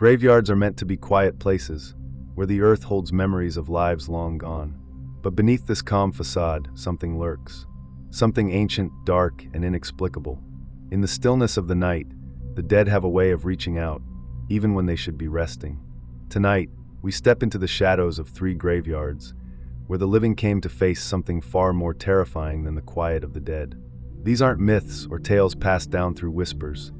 Graveyards are meant to be quiet places, where the earth holds memories of lives long gone. But beneath this calm facade, something lurks. Something ancient, dark, and inexplicable. In the stillness of the night, the dead have a way of reaching out, even when they should be resting. Tonight, we step into the shadows of 3 graveyards, where the living came to face something far more terrifying than the quiet of the dead. These aren't myths or tales passed down through whispers.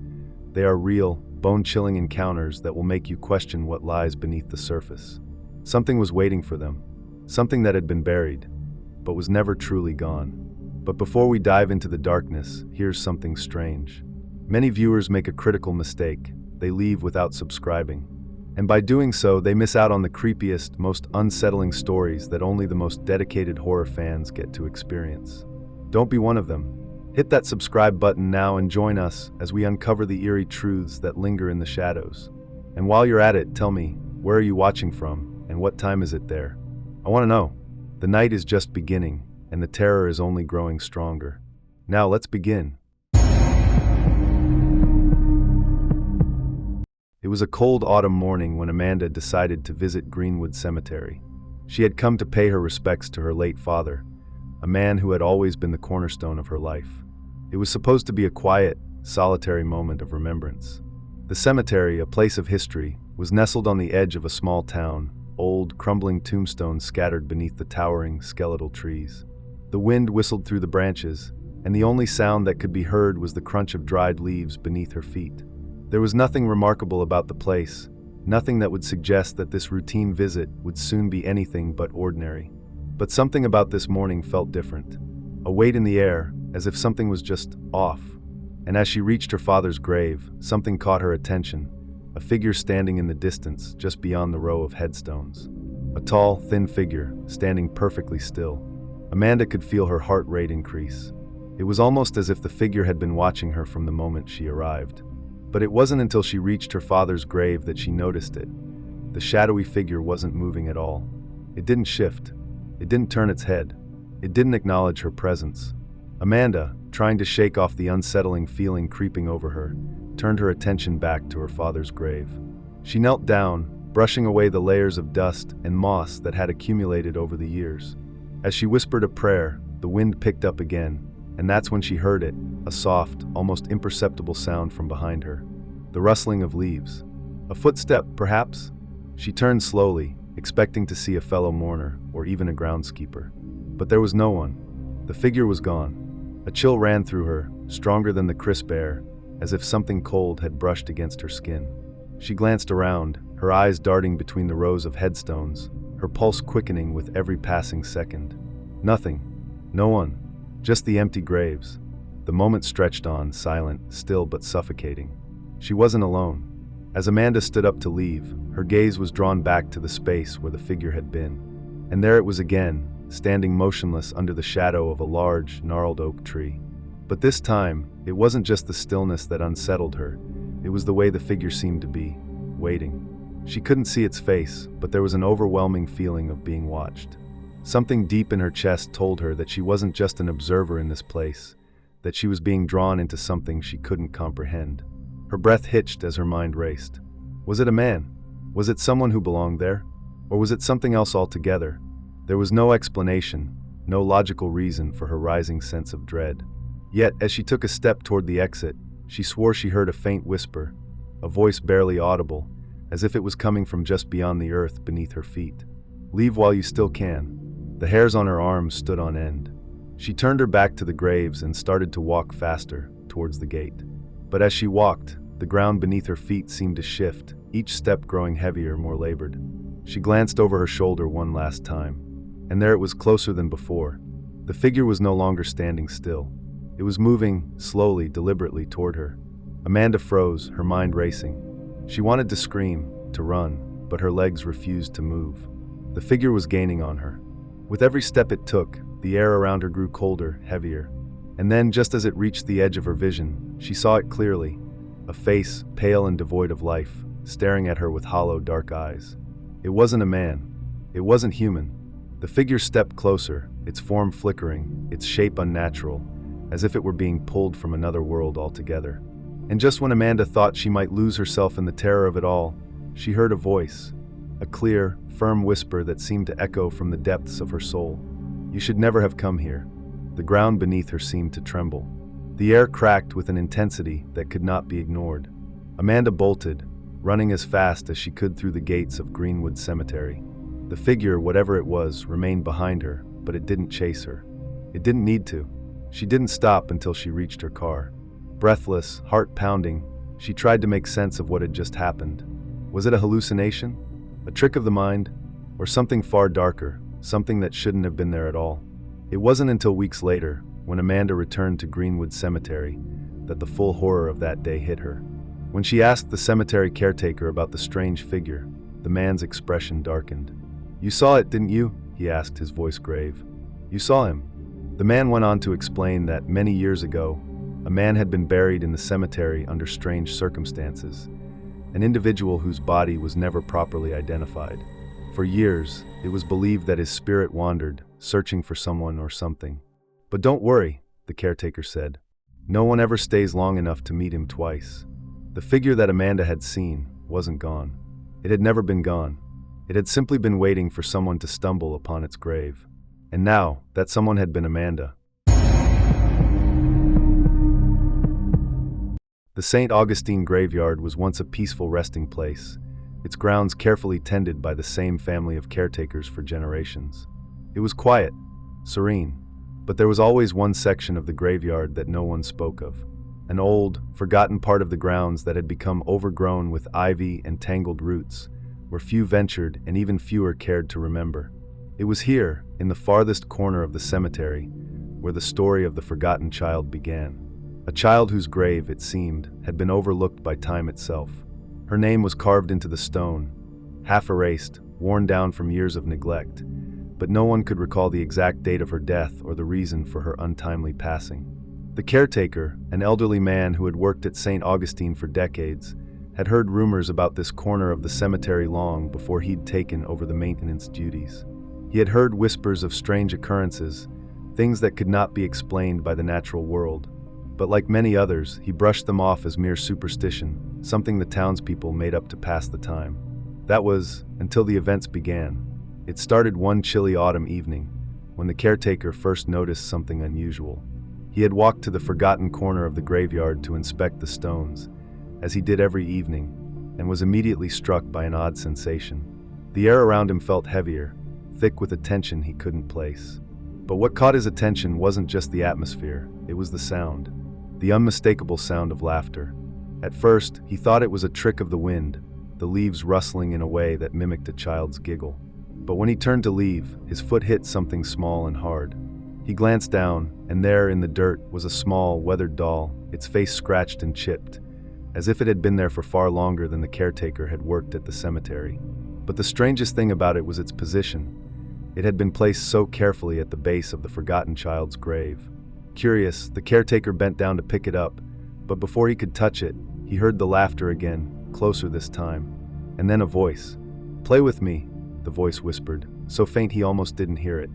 They are real, bone-chilling encounters that will make you question what lies beneath the surface. Something was waiting for them, something that had been buried, but was never truly gone. But before we dive into the darkness, here's something strange. Many viewers make a critical mistake. They leave without subscribing. And by doing so, they miss out on the creepiest, most unsettling stories that only the most dedicated horror fans get to experience. Don't be one of them. Hit that subscribe button now and join us as we uncover the eerie truths that linger in the shadows. And while you're at it, tell me, where are you watching from, and what time is it there? I want to know. The night is just beginning, and the terror is only growing stronger. Now let's begin. It was a cold autumn morning when Amanda decided to visit Greenwood Cemetery. She had come to pay her respects to her late father, a man who had always been the cornerstone of her life. It was supposed to be a quiet, solitary moment of remembrance. The cemetery, a place of history, was nestled on the edge of a small town, old, crumbling tombstones scattered beneath the towering, skeletal trees. The wind whistled through the branches, and the only sound that could be heard was the crunch of dried leaves beneath her feet. There was nothing remarkable about the place, nothing that would suggest that this routine visit would soon be anything but ordinary. But something about this morning felt different. A weight in the air, as if something was just off. And as she reached her father's grave, something caught her attention, a figure standing in the distance just beyond the row of headstones. A tall, thin figure, standing perfectly still. Amanda could feel her heart rate increase. It was almost as if the figure had been watching her from the moment she arrived. But it wasn't until she reached her father's grave that she noticed it. The shadowy figure wasn't moving at all. It didn't shift. It didn't turn its head. It didn't acknowledge her presence. Amanda, trying to shake off the unsettling feeling creeping over her, turned her attention back to her father's grave. She knelt down, brushing away the layers of dust and moss that had accumulated over the years. As she whispered a prayer, the wind picked up again, and that's when she heard it, a soft, almost imperceptible sound from behind her. The rustling of leaves. A footstep, perhaps? She turned slowly, expecting to see a fellow mourner or even a groundskeeper. But there was no one. The figure was gone. A chill ran through her, stronger than the crisp air, as if something cold had brushed against her skin. She glanced around, her eyes darting between the rows of headstones, her pulse quickening with every passing second. Nothing. No one. Just the empty graves. The moment stretched on, silent, still but suffocating. She wasn't alone. As Amanda stood up to leave, her gaze was drawn back to the space where the figure had been. And there it was again, standing motionless under the shadow of a large, gnarled oak tree. But this time, it wasn't just the stillness that unsettled her. It was the way the figure seemed to be, waiting. She couldn't see its face, but there was an overwhelming feeling of being watched. Something deep in her chest told her that she wasn't just an observer in this place, that she was being drawn into something she couldn't comprehend. Her breath hitched as her mind raced. Was it a man? Was it someone who belonged there? Or was it something else altogether? There was no explanation, no logical reason for her rising sense of dread. Yet, as she took a step toward the exit, she swore she heard a faint whisper, a voice barely audible, as if it was coming from just beyond the earth beneath her feet. Leave while you still can. The hairs on her arms stood on end. She turned her back to the graves and started to walk faster, towards the gate. But as she walked, the ground beneath her feet seemed to shift, each step growing heavier, more labored. She glanced over her shoulder one last time, and there it was, closer than before. The figure was no longer standing still. It was moving, slowly, deliberately, toward her. Amanda froze, her mind racing. She wanted to scream, to run, but her legs refused to move. The figure was gaining on her. With every step it took, the air around her grew colder, heavier. And then, just as it reached the edge of her vision, she saw it clearly. A face, pale and devoid of life, staring at her with hollow, dark eyes. It wasn't a man. It wasn't human. The figure stepped closer, its form flickering, its shape unnatural, as if it were being pulled from another world altogether. And just when Amanda thought she might lose herself in the terror of it all, she heard a voice, a clear, firm whisper that seemed to echo from the depths of her soul. "You should never have come here." The ground beneath her seemed to tremble. The air cracked with an intensity that could not be ignored. Amanda bolted, running as fast as she could through the gates of Greenwood Cemetery. The figure, whatever it was, remained behind her, but it didn't chase her. It didn't need to. She didn't stop until she reached her car. Breathless, heart pounding, she tried to make sense of what had just happened. Was it a hallucination? A trick of the mind? Or something far darker, something that shouldn't have been there at all? It wasn't until weeks later, when Amanda returned to Greenwood Cemetery, that the full horror of that day hit her. When she asked the cemetery caretaker about the strange figure, the man's expression darkened. "You saw it, didn't you?" he asked, his voice grave. "You saw him." The man went on to explain that many years ago, a man had been buried in the cemetery under strange circumstances, an individual whose body was never properly identified. For years, it was believed that his spirit wandered, searching for someone or something. "But don't worry," the caretaker said. "No one ever stays long enough to meet him twice." The figure that Amanda had seen wasn't gone. It had never been gone. It had simply been waiting for someone to stumble upon its grave. And now, that someone had been Amanda. The St. Augustine graveyard was once a peaceful resting place, its grounds carefully tended by the same family of caretakers for generations. It was quiet, serene, but there was always one section of the graveyard that no one spoke of. An old, forgotten part of the grounds that had become overgrown with ivy and tangled roots, where few ventured and even fewer cared to remember. It was here, in the farthest corner of the cemetery, where the story of the forgotten child began. A child whose grave, it seemed, had been overlooked by time itself. Her name was carved into the stone, half erased, worn down from years of neglect, but no one could recall the exact date of her death or the reason for her untimely passing. The caretaker, an elderly man who had worked at St. Augustine for decades, had heard rumors about this corner of the cemetery long before he'd taken over the maintenance duties. He had heard whispers of strange occurrences, things that could not be explained by the natural world. But like many others, he brushed them off as mere superstition, something the townspeople made up to pass the time. That was, until the events began. It started one chilly autumn evening, when the caretaker first noticed something unusual. He had walked to the forgotten corner of the graveyard to inspect the stones, as he did every evening, and was immediately struck by an odd sensation. The air around him felt heavier, thick with a tension he couldn't place. But what caught his attention wasn't just the atmosphere, it was the sound. The unmistakable sound of laughter. At first, he thought it was a trick of the wind, the leaves rustling in a way that mimicked a child's giggle. But when he turned to leave, his foot hit something small and hard. He glanced down, and there in the dirt was a small, weathered doll, its face scratched and chipped, as if it had been there for far longer than the caretaker had worked at the cemetery. But the strangest thing about it was its position. It had been placed so carefully at the base of the forgotten child's grave. Curious, the caretaker bent down to pick it up, but before he could touch it, he heard the laughter again, closer this time. And then a voice. "Play with me," the voice whispered, so faint he almost didn't hear it.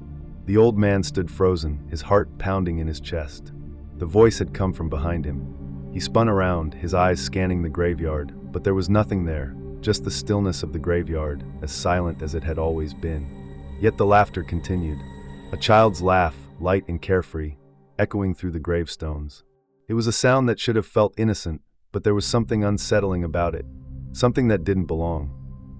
The old man stood frozen, his heart pounding in his chest. The voice had come from behind him. He spun around, his eyes scanning the graveyard, but there was nothing there, just the stillness of the graveyard, as silent as it had always been. Yet the laughter continued. A child's laugh, light and carefree, echoing through the gravestones. It was a sound that should have felt innocent, but there was something unsettling about it, something that didn't belong.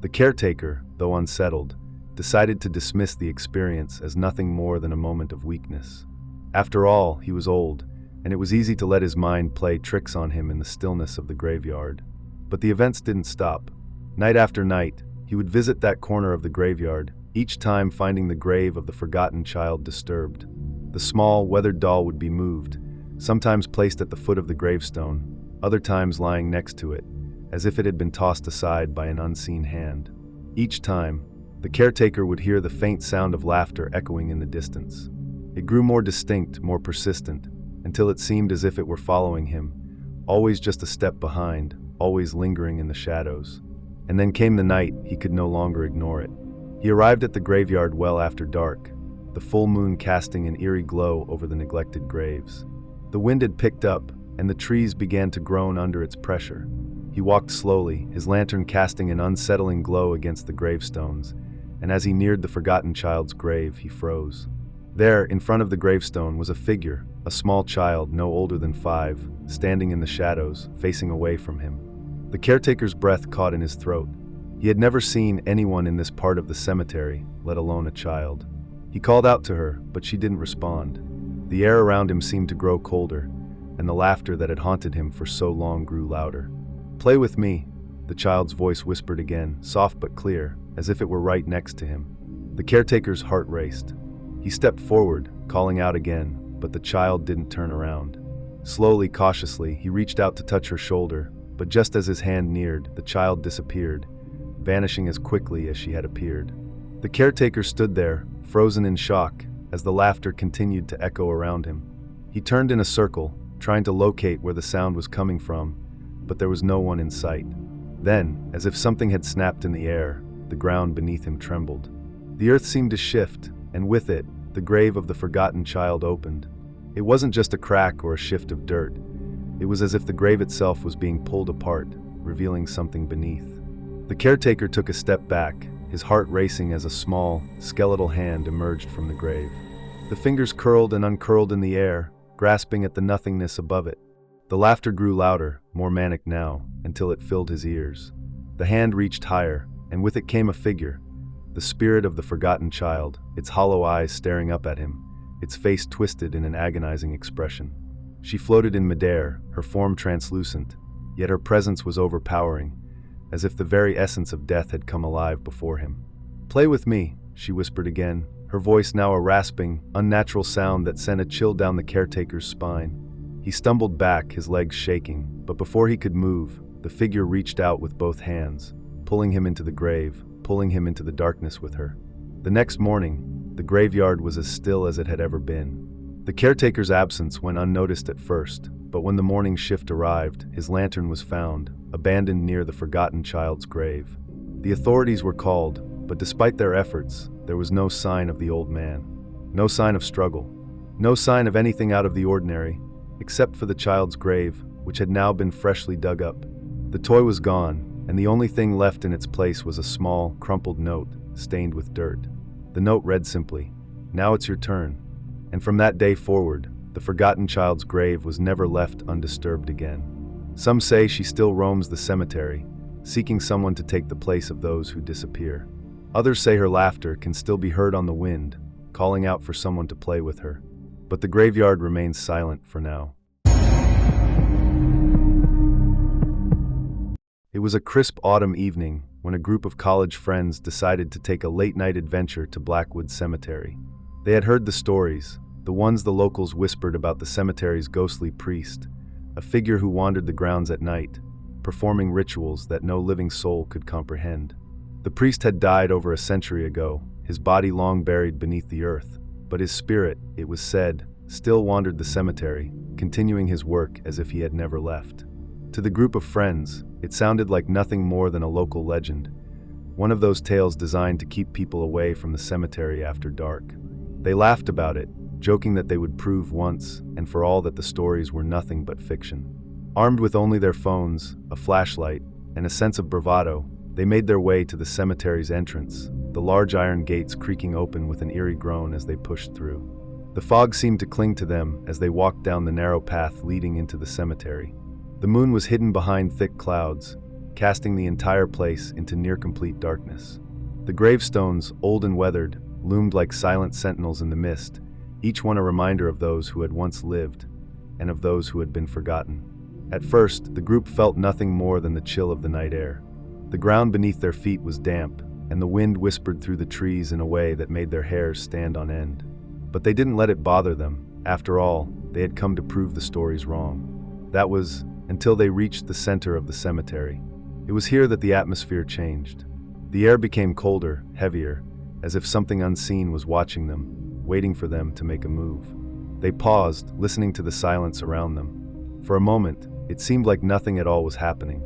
The caretaker, though unsettled, decided to dismiss the experience as nothing more than a moment of weakness. After all, he was old, and it was easy to let his mind play tricks on him in the stillness of the graveyard. But the events didn't stop. Night after night, he would visit that corner of the graveyard, each time finding the grave of the forgotten child disturbed. The small, weathered doll would be moved, sometimes placed at the foot of the gravestone, other times lying next to it, as if it had been tossed aside by an unseen hand. Each time, the caretaker would hear the faint sound of laughter echoing in the distance. It grew more distinct, more persistent, until it seemed as if it were following him, always just a step behind, always lingering in the shadows. And then came the night he could no longer ignore it. He arrived at the graveyard well after dark, the full moon casting an eerie glow over the neglected graves. The wind had picked up, and the trees began to groan under its pressure. He walked slowly, his lantern casting an unsettling glow against the gravestones, and as he neared the forgotten child's grave, he froze. There, in front of the gravestone, was a figure, a small child no older than 5, standing in the shadows, facing away from him. The caretaker's breath caught in his throat. He had never seen anyone in this part of the cemetery, let alone a child. He called out to her, but she didn't respond. The air around him seemed to grow colder, and the laughter that had haunted him for so long grew louder. "Play with me," the child's voice whispered again, soft but clear, as if it were right next to him. The caretaker's heart raced. He stepped forward, calling out again, but the child didn't turn around. Slowly, cautiously, he reached out to touch her shoulder, but just as his hand neared, the child disappeared, vanishing as quickly as she had appeared. The caretaker stood there, frozen in shock, as the laughter continued to echo around him. He turned in a circle, trying to locate where the sound was coming from, but there was no one in sight. Then, as if something had snapped in the air, the ground beneath him trembled. The earth seemed to shift, and with it, the grave of the forgotten child opened. It wasn't just a crack or a shift of dirt. It was as if the grave itself was being pulled apart, revealing something beneath. The caretaker took a step back, his heart racing as a small, skeletal hand emerged from the grave. The fingers curled and uncurled in the air, grasping at the nothingness above it. The laughter grew louder, more manic now, until it filled his ears. The hand reached higher, and with it came a figure, the spirit of the forgotten child, its hollow eyes staring up at him, its face twisted in an agonizing expression. She floated in midair, her form translucent, yet her presence was overpowering, as if the very essence of death had come alive before him. "Play with me," she whispered again, her voice now a rasping, unnatural sound that sent a chill down the caretaker's spine. He stumbled back, his legs shaking, but before he could move, the figure reached out with both hands, pulling him into the grave, pulling him into the darkness with her. The next morning, the graveyard was as still as it had ever been. The caretaker's absence went unnoticed at first, but when the morning shift arrived, his lantern was found, abandoned near the forgotten child's grave. The authorities were called, but despite their efforts, there was no sign of the old man. No sign of struggle. No sign of anything out of the ordinary, except for the child's grave, which had now been freshly dug up. The toy was gone, and the only thing left in its place was a small, crumpled note, stained with dirt. The note read simply, "Now it's your turn." And from that day forward, the forgotten child's grave was never left undisturbed again. Some say she still roams the cemetery, seeking someone to take the place of those who disappear. Others say her laughter can still be heard on the wind, calling out for someone to play with her. But the graveyard remains silent for now. It was a crisp autumn evening when a group of college friends decided to take a late-night adventure to Blackwood Cemetery. They had heard the stories, the ones the locals whispered about the cemetery's ghostly priest, a figure who wandered the grounds at night, performing rituals that no living soul could comprehend. The priest had died over a century ago, his body long buried beneath the earth, but his spirit, it was said, still wandered the cemetery, continuing his work as if he had never left. To the group of friends, it sounded like nothing more than a local legend, one of those tales designed to keep people away from the cemetery after dark. They laughed about it, joking that they would prove once and for all that the stories were nothing but fiction. Armed with only their phones, a flashlight, and a sense of bravado, they made their way to the cemetery's entrance, the large iron gates creaking open with an eerie groan as they pushed through. The fog seemed to cling to them as they walked down the narrow path leading into the cemetery. The moon was hidden behind thick clouds, casting the entire place into near-complete darkness. The gravestones, old and weathered, loomed like silent sentinels in the mist, each one a reminder of those who had once lived, and of those who had been forgotten. At first, the group felt nothing more than the chill of the night air. The ground beneath their feet was damp, and the wind whispered through the trees in a way that made their hairs stand on end. But they didn't let it bother them. After all, they had come to prove the stories wrong. That was until they reached the center of the cemetery. It was here that the atmosphere changed. The air became colder, heavier, as if something unseen was watching them, waiting for them to make a move. They paused, listening to the silence around them. For a moment, it seemed like nothing at all was happening.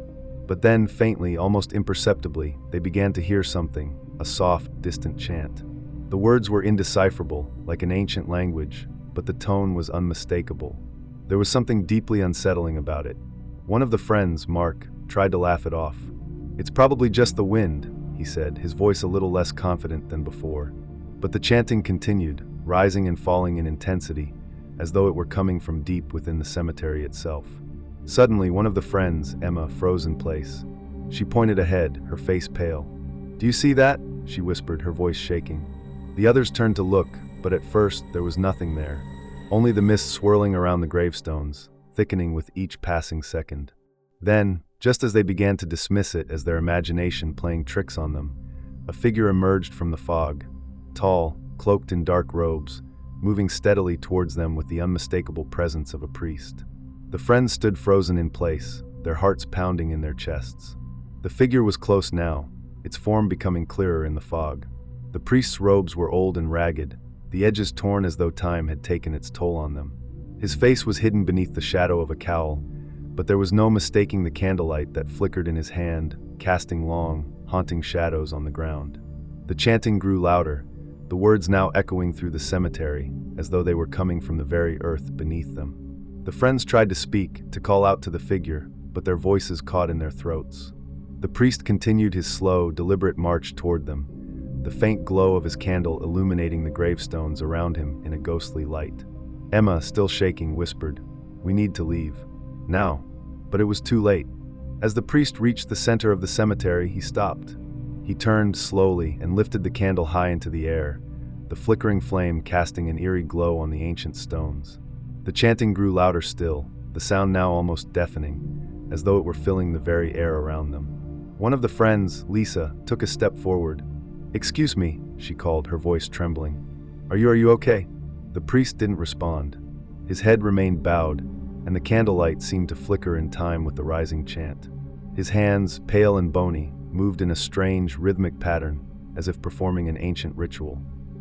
But then, faintly, almost imperceptibly, they began to hear something, a soft, distant chant. The words were indecipherable, like an ancient language, but the tone was unmistakable. There was something deeply unsettling about it. One of the friends, Mark, tried to laugh it off. "It's probably just the wind," he said, his voice a little less confident than before. But the chanting continued, rising and falling in intensity, as though it were coming from deep within the cemetery itself. Suddenly, one of the friends, Emma, froze in place. She pointed ahead, her face pale. "Do you see that?" she whispered, her voice shaking. The others turned to look, but at first there was nothing there. Only the mist swirling around the gravestones, thickening with each passing second. Then, just as they began to dismiss it as their imagination playing tricks on them, a figure emerged from the fog, tall, cloaked in dark robes, moving steadily towards them with the unmistakable presence of a priest. The friends stood frozen in place, their hearts pounding in their chests. The figure was close now, its form becoming clearer in the fog. The priest's robes were old and ragged, the edges torn as though time had taken its toll on them. His face was hidden beneath the shadow of a cowl, but there was no mistaking the candlelight that flickered in his hand, casting long, haunting shadows on the ground. The chanting grew louder, the words now echoing through the cemetery, as though they were coming from the very earth beneath them. The friends tried to speak, to call out to the figure, but their voices caught in their throats. The priest continued his slow, deliberate march toward them, the faint glow of his candle illuminating the gravestones around him in a ghostly light. Emma, still shaking, whispered, "We need to leave. Now." But it was too late. As the priest reached the center of the cemetery, he stopped. He turned slowly and lifted the candle high into the air, the flickering flame casting an eerie glow on the ancient stones. The chanting grew louder still, the sound now almost deafening, as though it were filling the very air around them. One of the friends, Lisa, took a step forward. "Excuse me," she called, her voice trembling. Are you okay?" The priest didn't respond. His head remained bowed, and the candlelight seemed to flicker in time with the rising chant. His hands, pale and bony, moved in a strange, rhythmic pattern, as if performing an ancient ritual.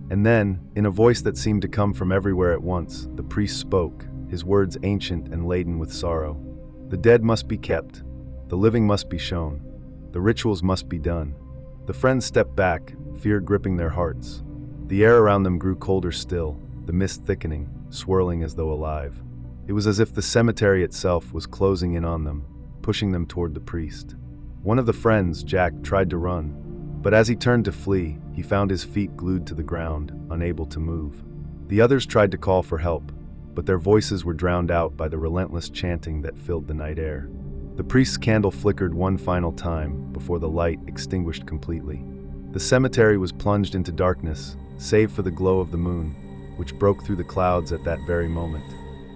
And then, in a voice that seemed to come from everywhere at once, the priest spoke, his words ancient and laden with sorrow. "The dead must be kept. The living must be shown. The rituals must be done." The friends stepped back, fear gripping their hearts. The air around them grew colder still, the mist thickening, swirling as though alive. It was as if the cemetery itself was closing in on them, pushing them toward the priest. One of the friends, Jack, tried to run, but as he turned to flee, he found his feet glued to the ground, unable to move. The others tried to call for help, but their voices were drowned out by the relentless chanting that filled the night air. The priest's candle flickered one final time before the light extinguished completely. The cemetery was plunged into darkness, save for the glow of the moon, which broke through the clouds at that very moment.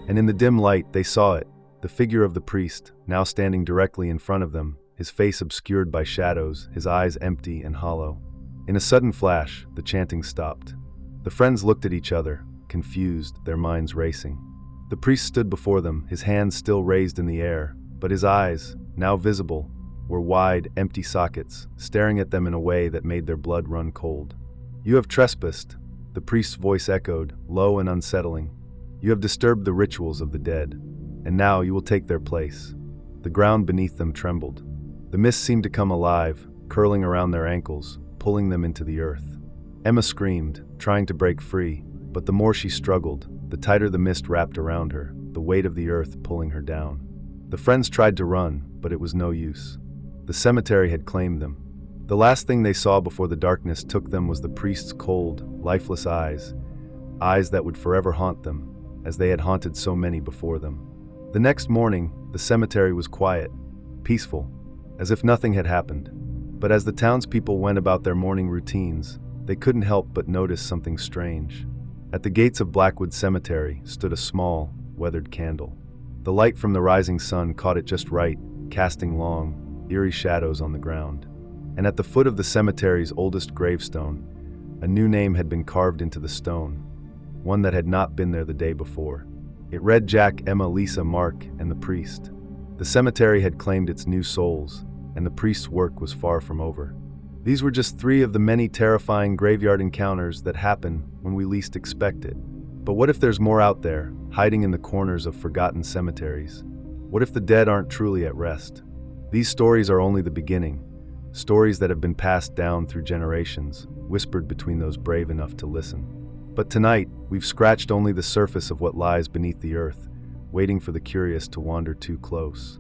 And in the dim light, they saw it, the figure of the priest, now standing directly in front of them, his face obscured by shadows, his eyes empty and hollow. In a sudden flash, the chanting stopped. The friends looked at each other, confused, their minds racing. The priest stood before them, his hands still raised in the air, but his eyes, now visible, were wide, empty sockets, staring at them in a way that made their blood run cold. "You have trespassed," the priest's voice echoed, low and unsettling. "You have disturbed the rituals of the dead, and now you will take their place." The ground beneath them trembled. The mist seemed to come alive, curling around their ankles, pulling them into the earth. Emma screamed, trying to break free, but the more she struggled, the tighter the mist wrapped around her, the weight of the earth pulling her down. The friends tried to run, but it was no use. The cemetery had claimed them. The last thing they saw before the darkness took them was the priest's cold, lifeless eyes, eyes that would forever haunt them, as they had haunted so many before them. The next morning, the cemetery was quiet, peaceful, as if nothing had happened. But as the townspeople went about their morning routines, they couldn't help but notice something strange. At the gates of Blackwood Cemetery stood a small, weathered candle. The light from the rising sun caught it just right, casting long, eerie shadows on the ground. And at the foot of the cemetery's oldest gravestone, a new name had been carved into the stone, one that had not been there the day before. It read Jack, Emma, Lisa, Mark, and the priest. The cemetery had claimed its new souls, and the priest's work was far from over. These were just 3 of the many terrifying graveyard encounters that happen when we least expect it. But what if there's more out there, hiding in the corners of forgotten cemeteries? What if the dead aren't truly at rest? These stories are only the beginning, stories that have been passed down through generations, whispered between those brave enough to listen. But tonight, we've scratched only the surface of what lies beneath the earth, waiting for the curious to wander too close.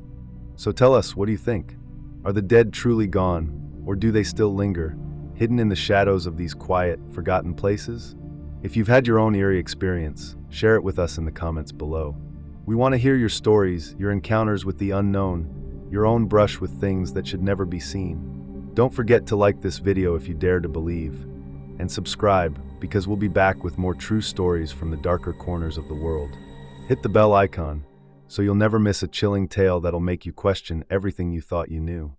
So tell us, what do you think? Are the dead truly gone, or do they still linger, hidden in the shadows of these quiet, forgotten places? If you've had your own eerie experience, share it with us in the comments below. We want to hear your stories, your encounters with the unknown, your own brush with things that should never be seen. Don't forget to like this video if you dare to believe, and subscribe, because we'll be back with more true stories from the darker corners of the world. Hit the bell icon, so you'll never miss a chilling tale that'll make you question everything you thought you knew.